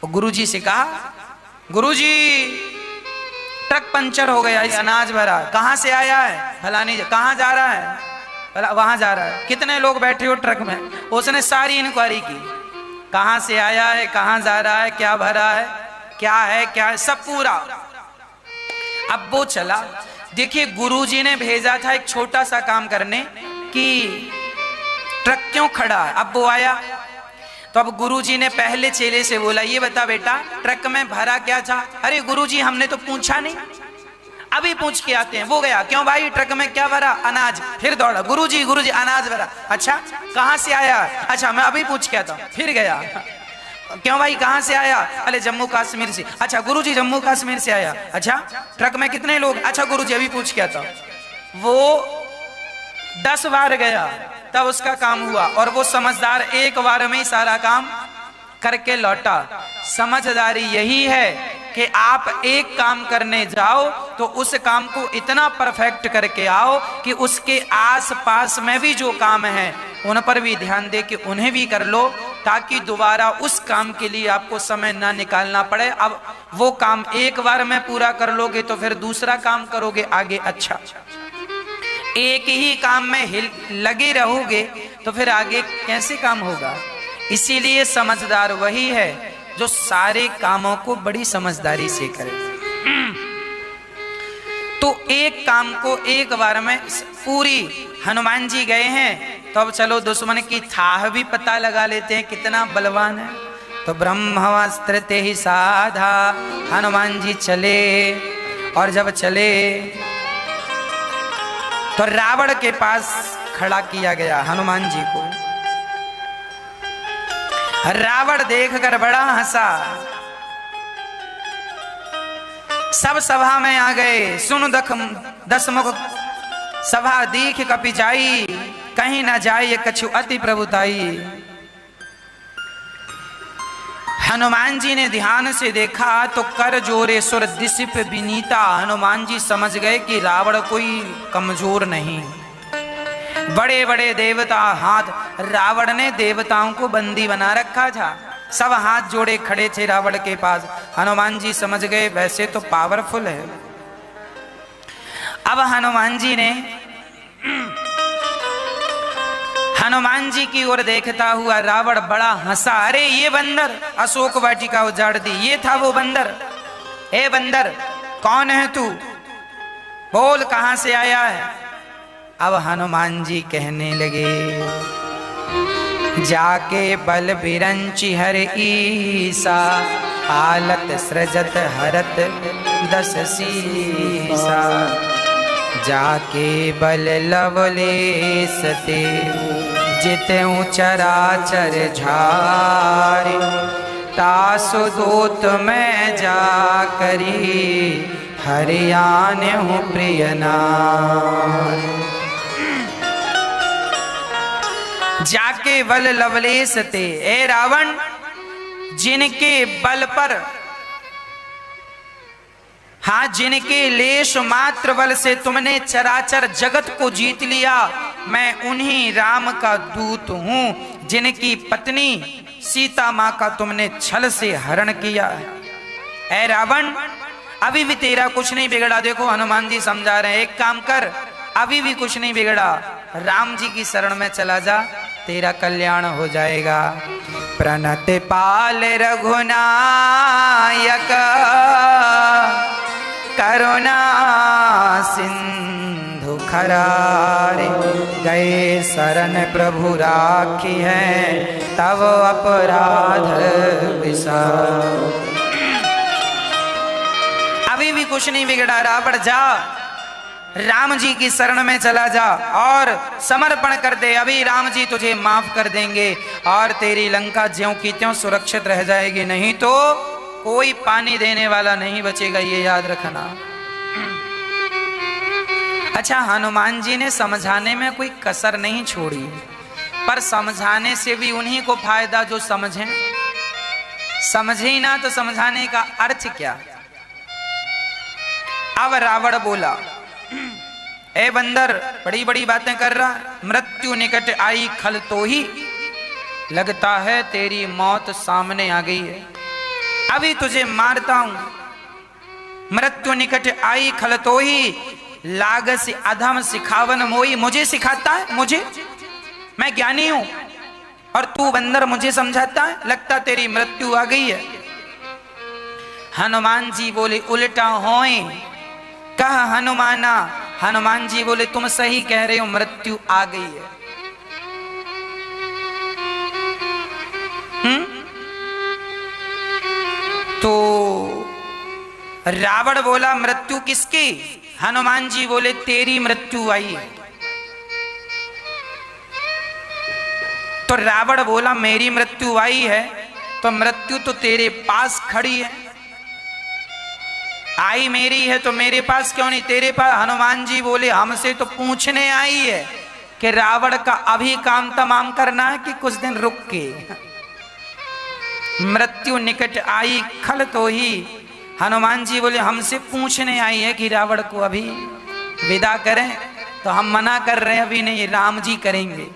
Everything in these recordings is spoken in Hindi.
गुरुजी से कहा, गुरुजी ट्रक पंचर हो गया, अनाज भरा, कहाँ से आया है? फलानी। कहाँ जा रहा है? वहां जा रहा है। कितने लोग बैठे हो ट्रक में? उसने सारी इंक्वायरी की, कहाँ से आया है, कहाँ जा रहा है, क्या भरा है, क्या है, क्या है, सब पूरा। अब वो चला। देखिए गुरुजी ने भेजा था एक छोटा सा काम करने कि ट्रक क्यों खड़ा है। अब वो आया तो अब गुरुजी ने पहले चेले से बोला, ये बता बेटा ट्रक में भरा क्या था? अरे गुरुजी हमने तो पूछा नहीं, अभी पूछ के आते हैं। वो गया, क्यों भाई ट्रक में क्या भरा? अनाज। फिर दौड़ा, गुरुजी गुरुजी अनाज भरा। अच्छा कहाँ से आया? अच्छा मैं अभी पूछ के आता हूँ। फिर गया, क्यों भाई कहाँ से आया? अरे जम्मू कश्मीर से। अच्छा गुरुजी जम्मू कश्मीर से आया। अच्छा ट्रक में कितने लोग? अच्छा गुरुजी अभी पूछ के आता हूँ। वो 10 बार गया तब उसका काम हुआ, और वो समझदार एक बार में ही सारा काम करके लौटा। समझदारी यही है कि आप एक काम करने जाओ तो उस काम को इतना परफेक्ट करके आओ कि उसके आसपास में भी जो काम है उन पर भी ध्यान दे के उन्हें भी कर लो, ताकि दोबारा उस काम के लिए आपको समय ना निकालना पड़े। अब वो काम एक बार में पूरा कर लोगे तो फिर दूसरा काम करोगे आगे। अच्छा एक ही काम में लगे रहोगे तो फिर आगे कैसे काम होगा? इसीलिए समझदार वही है जो सारे कामों को बड़ी समझदारी से करे। तो एक काम को एक बार में पूरी। हनुमान जी गए हैं तो अब चलो दुश्मन की थाह भी पता लगा लेते हैं कितना बलवान है। तो ब्रह्मास्त्र ते ही साधा हनुमान जी चले, और जब चले तो रावण के पास खड़ा किया गया हनुमान जी को। रावण देखकर बड़ा हंसा। सब सभा में आ गए। सुन दसमुख सभा दीख कपि जाई, कहीं न जाए कछु अति प्रभुताई। हनुमान जी ने ध्यान से देखा तो कर जोरे सुर दिसिप विनीता। हनुमान जी समझ गए कि रावण कोई कमजोर नहीं, बड़े बड़े देवता हाथ। रावण ने देवताओं को बंदी बना रखा था, सब हाथ जोड़े खड़े थे रावण के पास। हनुमान जी समझ गए वैसे तो पावरफुल है। अब हनुमान जी ने हनुमान जी की ओर देखता हुआ रावण बड़ा हंसा। अरे ये बंदर अशोक वाटिका उजाड़ दी, ये था वो बंदर। ए बंदर कौन है तू? बोल कहां से आया है? अब हनुमान जी कहने लगे, जाके बल बिरंची हर ईसा, आलत सृजत हरत 10 सीसा। जाके बल लवलेस ते, जितेऊ चराचर झारे। तासु दूत में जा करी, हरियाने हूँ प्रिय नार। जाके बल लवलेस ते, ए रावण जिनके बल पर, हाँ जिनके लेश मात्र बल से तुमने चराचर जगत को जीत लिया, मैं उन्हीं राम का दूत हूं जिनकी पत्नी सीता मां का तुमने छल से हरण किया है। ऐ रावण अभी भी तेरा कुछ नहीं बिगड़ा। देखो हनुमान जी समझा रहे हैं, एक काम कर, अभी भी कुछ नहीं बिगड़ा, राम जी की शरण में चला जा, तेरा कल्याण हो जाएगा। प्रणत पाल रघुनायक, करुणा सिंधु खरारे। गए शरण प्रभु राखी है, तब अपराध विसार। अभी भी कुछ नहीं बिगड़ा, रावण जा, राम जी की शरण में चला जा और समर्पण कर दे। अभी राम जी तुझे माफ कर देंगे और तेरी लंका ज्यों की त्यों सुरक्षित रह जाएगी। नहीं तो कोई पानी देने वाला नहीं बचेगा, ये याद रखना। अच्छा हनुमान जी ने समझाने में कोई कसर नहीं छोड़ी, पर समझाने से भी उन्हीं को फायदा जो समझें। समझे ही ना तो समझाने का अर्थ क्या? अब रावण बोला, ए बंदर बड़ी बड़ी बातें कर रहा, मृत्यु निकट आई खल तो ही, लगता है तेरी मौत सामने आ गई है। अभी तुझे मारता हूं। मृत्यु निकट आई खल तो ही लाग से अधम सिखावन मोई। मुझे सिखाता है, मुझे, मैं ज्ञानी हूं और तू बंदर मुझे समझाता है, लगता तेरी मृत्यु आ गई है। हनुमान जी बोले उल्टा होए कह हनुमाना। हनुमान जी बोले तुम सही कह रहे हो, मृत्यु आ गई है। तो रावण बोला मृत्यु किसकी? हनुमान जी बोले तेरी मृत्यु आई है। तो रावण बोला मेरी मृत्यु आई है तो मृत्यु तो तेरे पास खड़ी है, आई मेरी है तो मेरे पास क्यों नहीं तेरे पास? हनुमान जी बोले हमसे तो पूछने आई है कि रावण का अभी काम तमाम करना है कि कुछ दिन रुक के। मृत्यु निकट आई खल तो ही। हनुमान जी बोले हमसे पूछने आई है कि रावण को अभी विदा करें, तो हम मना कर रहे हैं अभी नहीं, राम जी करेंगे।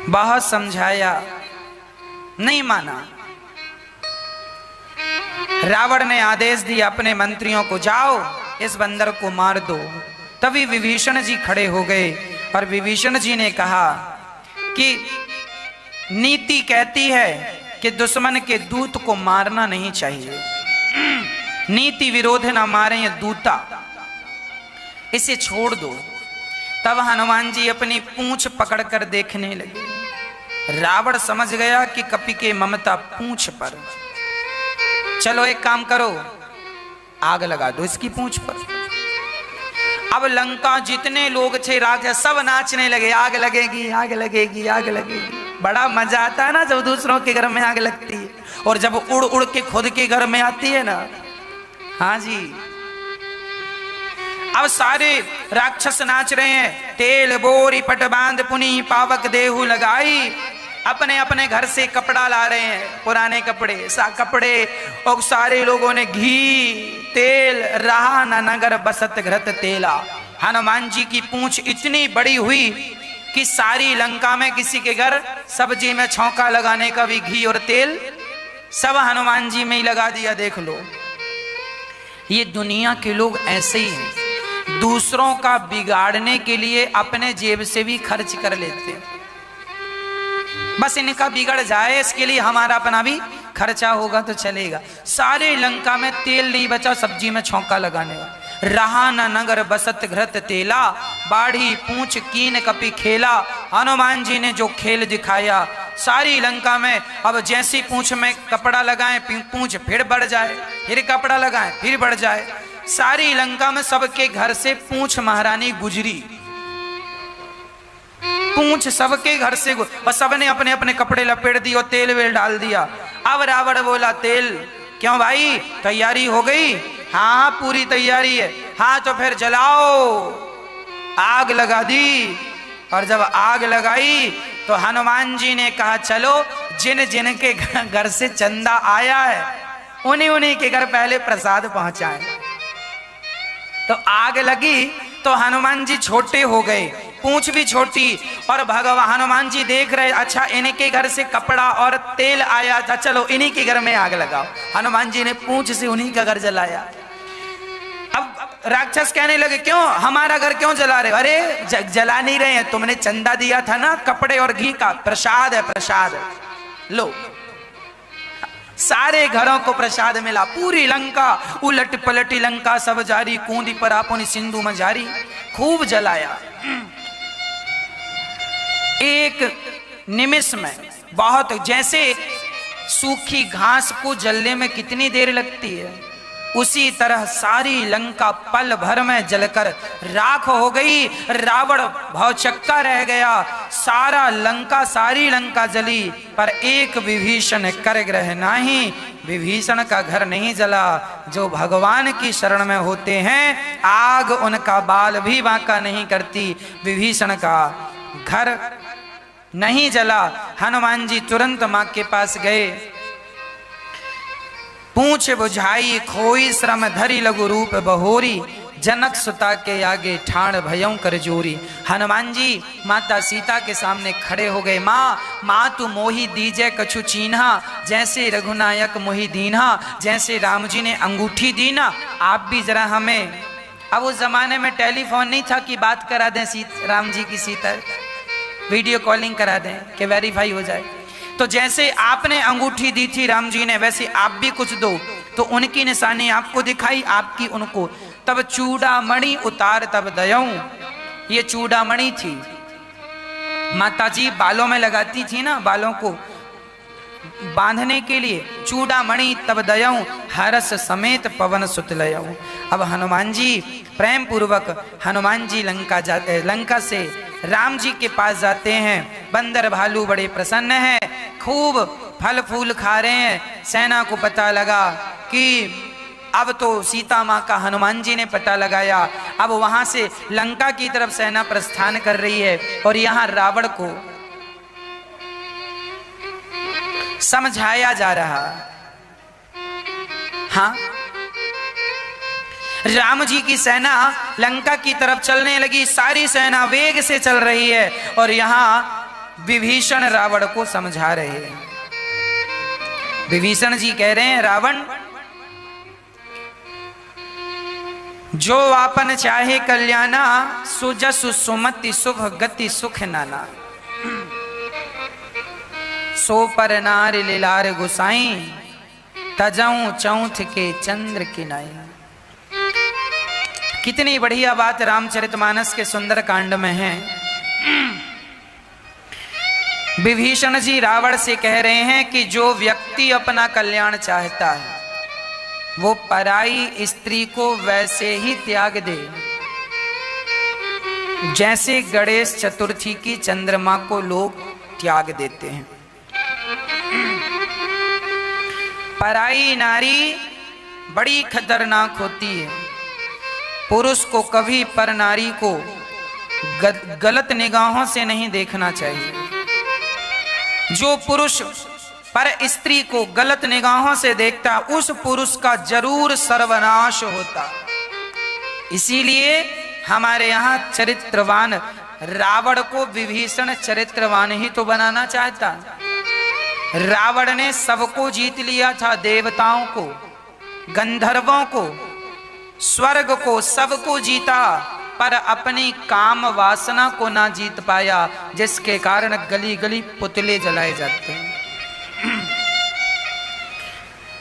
बहुत समझाया, नहीं माना। रावण ने आदेश दिया अपने मंत्रियों को, जाओ इस बंदर को मार दो। तभी विभीषण जी खड़े हो गए और विभीषण जी ने कहा कि नीति कहती है कि दुश्मन के दूत को मारना नहीं चाहिए, नीति विरोध न मारे ये दूता, इसे छोड़ दो। तब हनुमान जी अपनी पूंछ पकड़कर देखने लगे। रावण समझ गया कि कपि के ममता पूंछ पर। चलो एक काम करो, आग लगा दो इसकी पूंछ पर। अब लंका जितने लोग थे राजा सब नाचने लगे, आग लगेगी आग लगेगी आग लगेगी। बड़ा मजा आता है ना जब दूसरों के घर में आग लगती है, और जब उड़ उड़ के खुद के घर में आती है ना। हाँ जी, अब सारे राक्षस नाच रहे हैं। तेल बोरी पट बांध पुनी पावक देहु लगाई। अपने अपने घर से कपड़ा ला रहे हैं, पुराने कपड़े कपड़े, और सारे लोगों ने घी तेल रहा न नगर बसत घृत तेला। हनुमान जी की पूंछ इतनी बड़ी हुई कि सारी लंका में किसी के घर सब्जी में छौंका लगाने का भी घी और तेल सब हनुमान जी में ही लगा दिया। देख लो, ये दुनिया के लोग ऐसे ही हैं, दूसरों का बिगाड़ने के लिए अपने जेब से भी खर्च कर लेते हैं। बस इनका बिगड़ जाए इसके लिए हमारा अपना भी खर्चा होगा तो चलेगा। सारे लंका में तेल नहीं बचा सब्जी में छौंका लगाने का। रहा न नगर बसत घृत तेला, बाढ़ी पूंछ कीन कपि खेला। हनुमान जी ने जो खेल दिखाया सारी लंका में, अब जैसी पूंछ में कपड़ा लगाएं पूंछ फिर बढ़ जाए, फिर कपड़ा लगाएं फिर बढ़ जाए। सारी लंका में सबके घर से पूंछ महारानी गुजरी, पूंछ सबके घर से, और सबने अपने अपने कपड़े लपेट दिए और तेल वेल डाल दिया। अब रावण बोला तेल क्यों भाई, तैयारी हो गई? हाँ पूरी तैयारी है। हाँ तो फिर जलाओ। आग लगा दी, और जब आग लगाई तो हनुमान जी ने कहा चलो जिन जिन के घर से चंदा आया है उन्हीं उन्हीं के घर पहले प्रसाद पहुंचाएं। तो आग लगी तो हनुमान जी छोटे हो गए, पूंछ भी छोटी, और भगवान हनुमान जी देख रहे अच्छा इनके घर से कपड़ा और तेल आया था, चलो इन्हीं के घर में आग लगाओ। हनुमान जी ने पूंछ से उन्हीं का घर जलाया। अब राक्षस कहने लगे क्यों हमारा घर क्यों जला रहे? अरे जला नहीं रहे हैं, तुमने चंदा दिया था ना कपड़े और घी का, प्रसाद है प्रसाद, लो। सारे घरों को प्रसाद मिला। पूरी लंका उलट पलटी लंका सब जारी, कूंदी पर आपुनी सिंधु में जारी, खूब जलाया। एक निमिष में बहुत, जैसे सूखी घास को जलने में कितनी देर लगती है, उसी तरह सारी लंका पल भर में जलकर राख हो गई। रावण भौचक्का रह गया, सारी लंका जली, पर एक विभीषण कर ग्रह नहीं। विभीषण का घर नहीं जला। जो भगवान की शरण में होते हैं आग उनका बाल भी बांका नहीं करती। विभीषण का घर नहीं जला। हनुमान जी तुरंत मां के पास गए, पूछ बुझाई खोई श्रम धरी लघु रूप बहोरी। जनक सुता के आगे ठाण भयं कर जोरी। हनुमान जी माता सीता के सामने खड़े हो गए। माँ तू मोही दीजे कछु चीन्हा, जैसे रघुनायक मोही दीन्हा, जैसे राम जी ने अंगूठी दी ना, आप भी जरा हमें। अब उस जमाने में टेलीफोन नहीं था कि बात करा दें राम जी की सीता, वीडियो कॉलिंग करा दें कि वेरीफाई हो जाए। तो जैसे आपने अंगूठी दी थी राम जी ने, वैसे आप भी कुछ दो। तो उनकी निशानी आपको दिखाई, आपकी उनको। तब चूड़ामणि उतार तब दयऊं, ये चूड़ामणि थी, माता जी बालों में लगाती थी ना, बालों को बांधने के लिए। चूड़ामणि तब दयऊं, हरस समेत पवन सुत लयऊं। अब हनुमान जी प्रेम पूर्वक हनुमान जी लंका से राम जी के पास जाते हैं। बंदर भालू बड़े प्रसन्न हैं, खूब फल फूल खा रहे हैं। सेना को पता लगा कि अब तो सीता माँ का हनुमान जी ने पता लगाया। अब वहां से लंका की तरफ सेना प्रस्थान कर रही है और यहाँ रावण को समझाया जा रहा। हाँ, राम जी की सेना लंका की तरफ चलने लगी, सारी सेना वेग से चल रही है और यहां विभीषण रावण को समझा रहे हैं। विभीषण जी कह रहे हैं, रावण जो आपन चाहे कल्याणा, सुजसु सुमति शुभ गति सुख नाना। सो पर नार लीलार गुसाई, तजऊं चौथ के चंद्र की नाई। कितनी बढ़िया बात रामचरितमानस के सुंदर कांड में है। विभीषण जी रावण से कह रहे हैं कि जो व्यक्ति अपना कल्याण चाहता है वो पराई स्त्री को वैसे ही त्याग दे जैसे गणेश चतुर्थी की चंद्रमा को लोग त्याग देते हैं। पराई नारी बड़ी खतरनाक होती है। पुरुष को कभी पर नारी को गलत निगाहों से नहीं देखना चाहिए। जो पुरुष पर स्त्री को गलत निगाहों से देखता, उस पुरुष का जरूर सर्वनाश होता। इसीलिए हमारे यहाँ चरित्रवान रावण को विभीषण चरित्रवान ही तो बनाना चाहता। रावण ने सबको जीत लिया था, देवताओं को, गंधर्वों को, स्वर्ग को, सबको जीता, पर अपनी काम वासना को ना जीत पाया, जिसके कारण गली गली पुतले जलाए जाते हैं।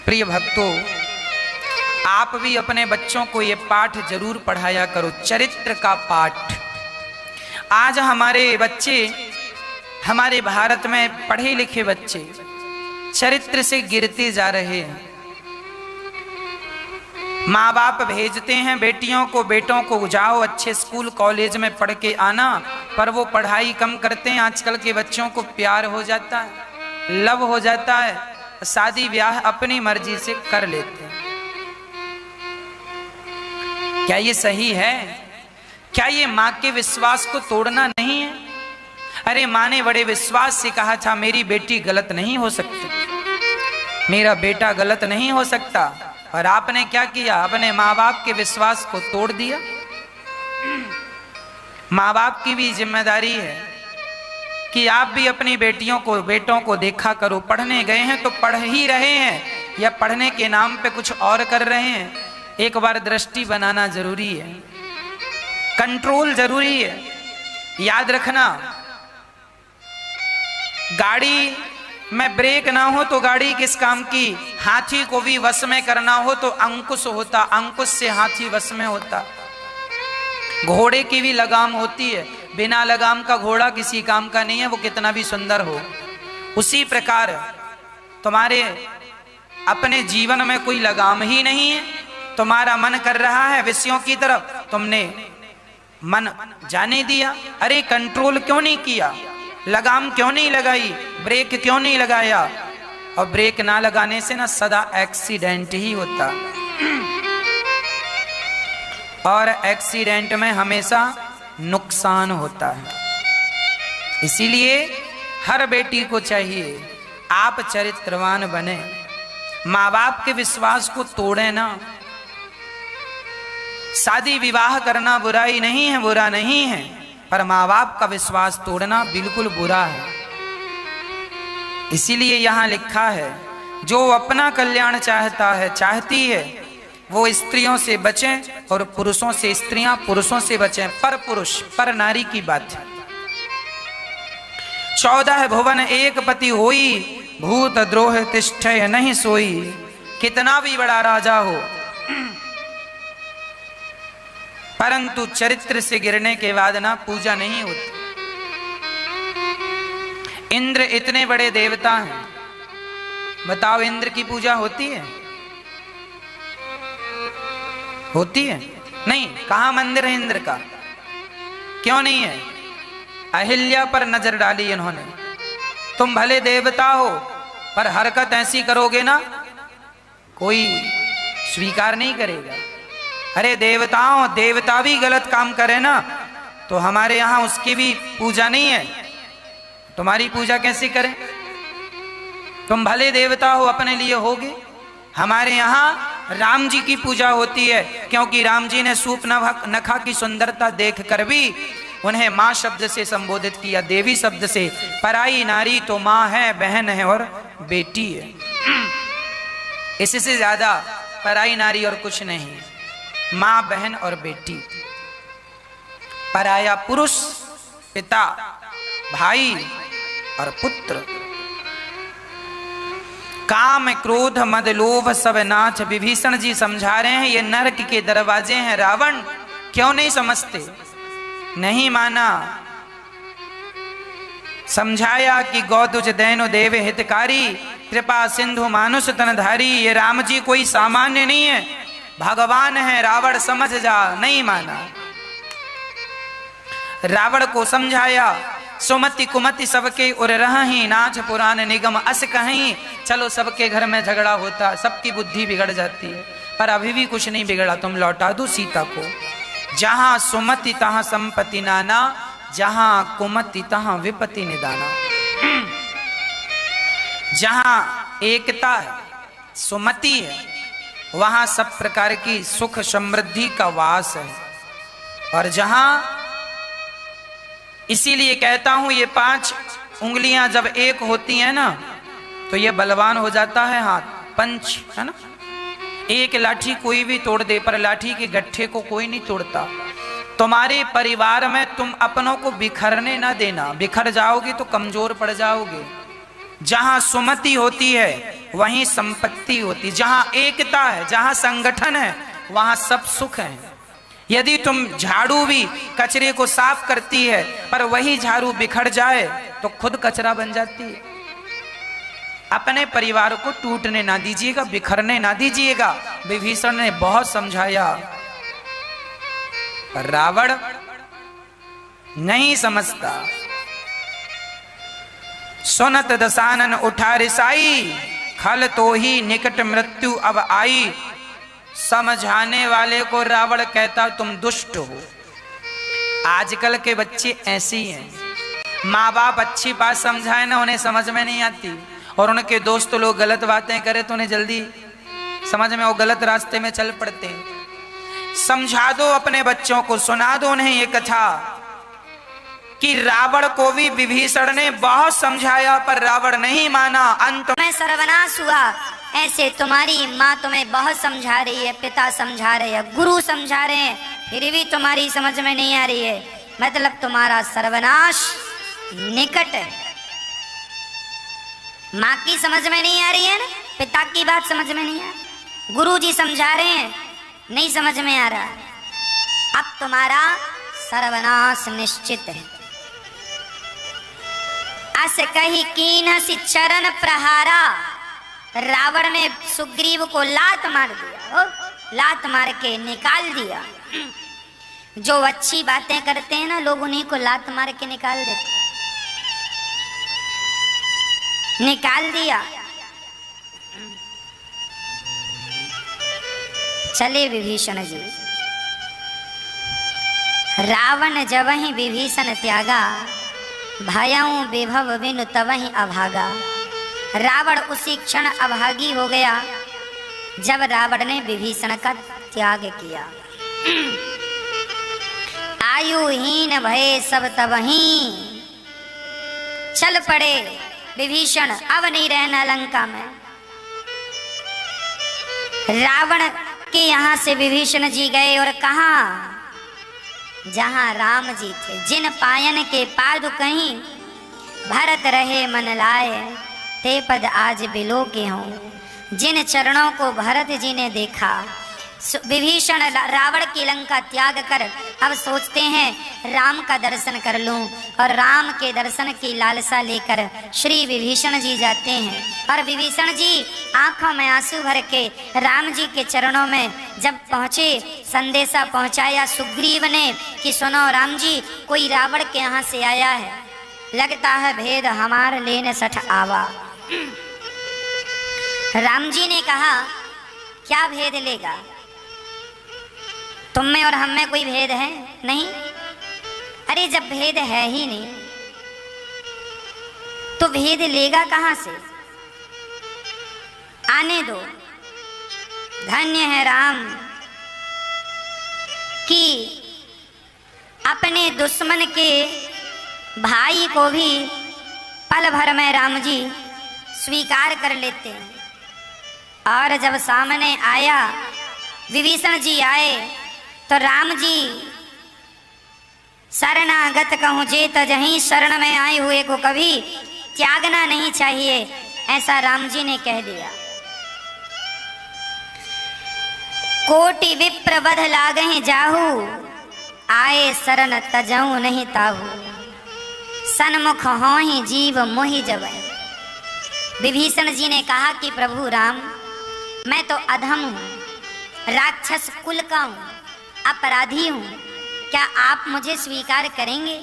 प्रिय भक्तों, आप भी अपने बच्चों को ये पाठ जरूर पढ़ाया करो, चरित्र का पाठ। आज हमारे बच्चे, हमारे भारत में पढ़े लिखे बच्चे चरित्र से गिरते जा रहे हैं। माँ बाप भेजते हैं बेटियों को, बेटों को, जाओ अच्छे स्कूल कॉलेज में पढ़ के आना, पर वो पढ़ाई कम करते हैं। आजकल के बच्चों को प्यार हो जाता है, लव हो जाता है, शादी ब्याह अपनी मर्जी से कर लेते हैं। क्या ये सही है? क्या ये माँ के विश्वास को तोड़ना नहीं है? अरे माँ ने बड़े विश्वास से कहा था मेरी बेटी गलत नहीं हो सकती, मेरा बेटा गलत नहीं हो सकता, और आपने क्या किया? अपने माँ बाप के विश्वास को तोड़ दिया। माँ बाप की भी जिम्मेदारी है कि आप भी अपनी बेटियों को, बेटों को देखा करो। पढ़ने गए हैं तो पढ़ ही रहे हैं या पढ़ने के नाम पे कुछ और कर रहे हैं, एक बार दृष्टि बनाना जरूरी है, कंट्रोल जरूरी है। याद रखना, गाड़ी में ब्रेक ना हो तो गाड़ी किस काम की? हाथी को भी वश में करना हो तो अंकुश होता, अंकुश से हाथी वश में होता। घोड़े की भी लगाम होती है, बिना लगाम का घोड़ा किसी काम का नहीं है, वो कितना भी सुंदर हो। उसी प्रकार तुम्हारे अपने जीवन में कोई लगाम ही नहीं है, तुम्हारा मन कर रहा है विषयों की तरफ, तुमने मन जाने दिया। अरे कंट्रोल क्यों नहीं किया? लगाम क्यों नहीं लगाई? ब्रेक क्यों नहीं लगाया? और ब्रेक ना लगाने से ना सदा एक्सीडेंट ही होता, और एक्सीडेंट में हमेशा नुकसान होता है। इसीलिए हर बेटी को चाहिए आप चरित्रवान बने, माँ बाप के विश्वास को तोड़े ना। शादी विवाह करना बुराई नहीं है, बुरा नहीं है, पर माँ बाप का विश्वास तोड़ना बिल्कुल बुरा है। इसीलिए यहाँ लिखा है, जो अपना कल्याण चाहता है, चाहती है, वो स्त्रियों से बचें और पुरुषों से, स्त्रियां पुरुषों से बचें। पर पुरुष पर नारी की बात है। 14 भुवन एक पति होई, भूत द्रोह तिष्ठय नहीं सोई। कितना भी बड़ा राजा हो, परंतु चरित्र से गिरने के बाद ना पूजा नहीं होती। इंद्र इतने बड़े देवता हैं, बताओ इंद्र की पूजा होती है? होती है? नहीं। कहां मंदिर है इंद्र का? क्यों नहीं है? अहिल्या पर नजर डाली इन्होंने। तुम भले देवता हो, पर हरकत ऐसी करोगे ना, कोई स्वीकार नहीं करेगा। अरे देवताओं, देवता भी गलत काम करे ना, तो हमारे यहां उसकी भी पूजा नहीं है, तुम्हारी पूजा कैसे करें? तुम भले देवता हो, अपने लिए होगे। हमारे यहाँ राम जी की पूजा होती है, क्योंकि राम जी ने सूप नखा की सुंदरता देखकर भी उन्हें माँ शब्द से संबोधित किया, देवी शब्द से। पराई नारी तो माँ है, बहन है और बेटी है। इससे ज्यादा पराई नारी और कुछ नहीं, माँ, बहन और बेटी। पराया पुरुष पिता, भाई और पुत्र। काम, क्रोध, मद, लोभ सब नाच। विभीषण जी समझा रहे हैं, ये नरक के दरवाजे हैं। रावण क्यों नहीं समझते? नहीं माना। समझाया कि गौतुज दैनो देव हितकारी, कृपा सिंधु मानुष तनधारी। ये राम जी कोई सामान्य नहीं है, भगवान है, रावण समझ जा। नहीं माना। रावण को समझाया, सुमति कुमति सबके उर रही, नाच पुराण निगम अस कहीं। चलो सबके घर में झगड़ा होता, सबकी बुद्धि बिगड़ जाती है, पर अभी भी कुछ नहीं बिगड़ा। तुम लौटा दो सीता को। जहां सुमति तहां संपत्ति नाना, जहां कुमति तहां विपत्ति निदाना। जहां एकता है, सुमति है, वहां सब प्रकार की सुख समृद्धि का वास है। और जहां, इसीलिए कहता हूं, ये 5 उंगलियां जब एक होती हैं ना, तो ये बलवान हो जाता है हाथ, पंच, है ना। एक लाठी कोई भी तोड़ दे, पर लाठी के गट्ठे को कोई नहीं तोड़ता। तुम्हारे परिवार में तुम अपनों को बिखरने ना देना, बिखर जाओगे तो कमजोर पड़ जाओगे। जहां सुमति होती है वहीं संपत्ति होती, जहां एकता है, जहां संगठन है, वहां सब सुख है। यदि तुम झाड़ू भी कचरे को साफ करती है, पर वही झाड़ू बिखर जाए तो खुद कचरा बन जाती है। अपने परिवार को टूटने ना दीजिएगा, बिखरने ना दीजिएगा। विभीषण ने बहुत समझाया, पर रावण नहीं समझता। सुनत दशानन उठा रिसाई, खल तो ही निकट मृत्यु अब आई। समझाने वाले को रावण कहता तुम दुष्ट हो। आजकल के बच्चे ऐसे ही हैं। माँ बाप अच्छी बात समझाए ना, उन्हें समझ में नहीं आती, और उनके दोस्त लोग गलत बातें करें तो उन्हें जल्दी समझ में, वो गलत रास्ते में चल पड़ते हैं। समझा दो अपने बच्चों को, सुना दो उन्हें ये कथा कि रावण को भी विभीषण ने बहुत समझाया, पर रावण नहीं माना। अंत में सर्वनाश हुआ। ऐसे तुम्हारी माँ तुम्हें बहुत समझा रही है, पिता समझा रहे हैं, गुरु समझा रहे हैं, फिर भी तुम्हारी समझ में नहीं आ रही है। मतलब तुम्हारा सर्वनाश निकट है। माँ की समझ में नहीं आ रही है ना, पिता की बात समझ में नहीं आ रही, गुरु जी समझा रहे हैं, नहीं समझ में आ रहा। अब तुम्हारा सर्वनाश निश्चित है। अस कही कीन सी चरण प्रहारा। रावण ने सुग्रीव को लात मार दिया, लात मार के निकाल दिया। जो अच्छी बातें करते हैं ना लोग, उन्हीं को लात मार के निकाल देते, निकाल दिया। चले विभीषण जी। रावण जब ही विभीषण त्यागा, भयऊ विभव बिनु तवहि अभागा। रावण उसी क्षण अभागी हो गया जब रावण ने विभीषण का त्याग किया। आयुहीन भये सब तबही, चल पड़े विभीषण अब नहीं रहना लंका में। रावण के यहाँ से विभीषण जी गए और कहा जहाँ राम जी थे, जिन पायन के पादु कहीं भरत रहे मन लाए, ते पद आज बिलो के हों। जिन चरणों को भरत जी ने देखा, विभीषण रावण की लंका त्याग कर अब सोचते हैं राम का दर्शन कर लूं, और राम के दर्शन की लालसा लेकर श्री विभीषण जी जाते हैं। और विभीषण जी आंखों में आंसू भर के राम जी के चरणों में जब पहुंचे, संदेशा पहुंचाया सुग्रीव ने कि सुनो राम जी, कोई रावण के यहाँ से आया है, लगता है भेद हमार लेने सठ आवा। राम जी ने कहा क्या भेद लेगा, तुम में और हम में कोई भेद है? नहीं। अरे जब भेद है ही नहीं तो भेद लेगा कहां से? आने दो। धन्य है राम कि अपने दुश्मन के भाई को भी पल भर में राम जी स्वीकार कर लेते हैं। और जब सामने आया, विभीषण जी आए तो राम जी शरणागत कहूँ जे तजहीं, शरण में आए हुए को कभी त्यागना नहीं चाहिए, ऐसा राम जी ने कह दिया। कोटि विप्र वध लागहि जाहू, आए शरण तजऊ नहीं ताहू, सन्मुख होहि जीव मोहि जबै। विभीषण जी ने कहा कि प्रभु राम, मैं तो अधम हूँ, राक्षस कुल का हूँ, अपराधी हूँ, क्या आप मुझे स्वीकार करेंगे?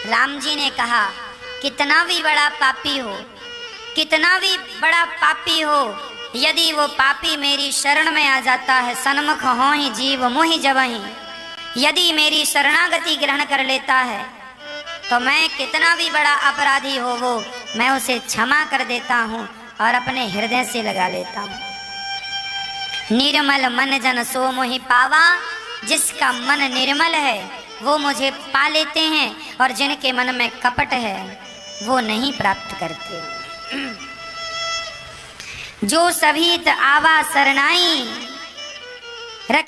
राम जी ने कहा कितना भी बड़ा पापी हो, कितना भी बड़ा पापी हो, यदि वो पापी मेरी शरण में आ जाता है, सन्मुख होहि जीव मोहि जबहि, यदि मेरी शरणागति ग्रहण कर लेता है तो मैं कितना भी बड़ा अपराधी हो वो मैं उसे क्षमा कर देता हूँ और अपने हृदय से लगा लेता हूँ। निर्मल मन जन सो मोहि पावा, जिसका मन निर्मल है वो मुझे पा लेते हैं, और जिनके मन में कपट है वो नहीं प्राप्त करते। जो सभी आवा सरनाई,